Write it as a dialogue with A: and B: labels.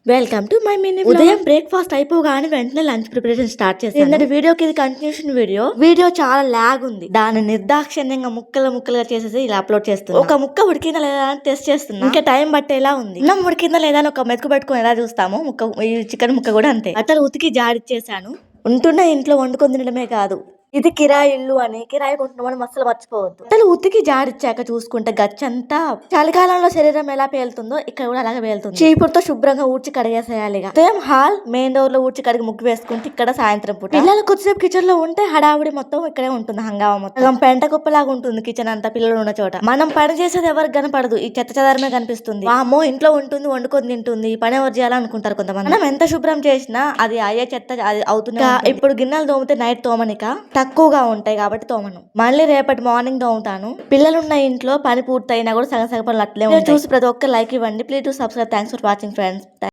A: Welcome to my mini vlog. ఉదయం breakfast అయిపోగానే వెంటనే లంచ్ ప్రిపరేషన్ స్టార్ట్ చేశాను. నిన్నటి వీడియోకి ఇది కంటిన్యూషన్ వీడియో చాలా లాగ్ ఉంది. దాన్ని నిర్దాక్షిణ్యంగా ముక్కలుగా చేసేసి ఇలా అప్లోడ్ చేస్తున్నా. ఒక ముక్క ఉడికిందా లేదా అని టెస్ట్ చేస్తున్నా. ఇంకా టైం బట్టేలా ఉంది. అన్నం ఉడికిందా లేదా అని ఒక మెతుకు పెట్టుకుని ఎలా చూస్తామో ఈ చికెన్ ముక్క కూడా అంతే. బట్టలు ఉతికి జాడిచ్చేసాను. ఉంటున్న ఇంట్లో వండుకొని తినడమే కాదు, ఇది కిరాయి ఇల్లు అని కిరాయి కొంటున్నామని అసలు మర్చిపోవద్దు. అసలు ఉతికి జాడిచ్చాక చూసుకుంటే గచ్చంతా చలికాలంలో శరీరం ఎలా పేలుతుందో ఇక్కడ కూడా అలాగే పేలుతుంది. చీపురుతో శుభ్రంగా ఊడ్చి కడిగేసేయాలి. ఉదయం హాల్ మెయిన్ డోర్ లో ఊడ్చి కడిగి ముగ్గు వేసుకుంటే ఇక్కడ సాయంత్రం పూట పిల్లలు కొద్దిసేపు కిచెన్ లో ఉంటే హడావుడి మొత్తం ఇక్కడే ఉంటుంది. హంగామా మొత్తం పెంట కుప్పలాగా ఉంటుంది కిచెన్ అంతా పిల్లలు ఉన్న చోట. మనం పని చేసేది ఎవరికి కనపడదు, ఈ చెత్త చెదారమే కనిపిస్తుంది. అమ్మో ఇంట్లో ఉంటుంది వండుకొని తింటుంది, పని ఎవరు చేయాలనుకుంటారు కొంతమంది. మనం ఎంత శుభ్రం చేసినా అది అయ్యే చెత్త అది అవుతుంది. ఇప్పుడు గిన్నెలు తోమితే నైట్ తోమనిక తక్కువగా ఉంటాయి కాబట్టి తోమను. మళ్ళీ రేపటి మార్నింగ్ తోముతాను. పిల్లలున్న ఇంట్లో పని పూర్తయినా కూడా సగం పనులు అట్లే ఉంటాయి. చూసి ప్రతి ఒక్క లైక్ ఇవ్వండి. Please to subscribe. Thanks for watching friends.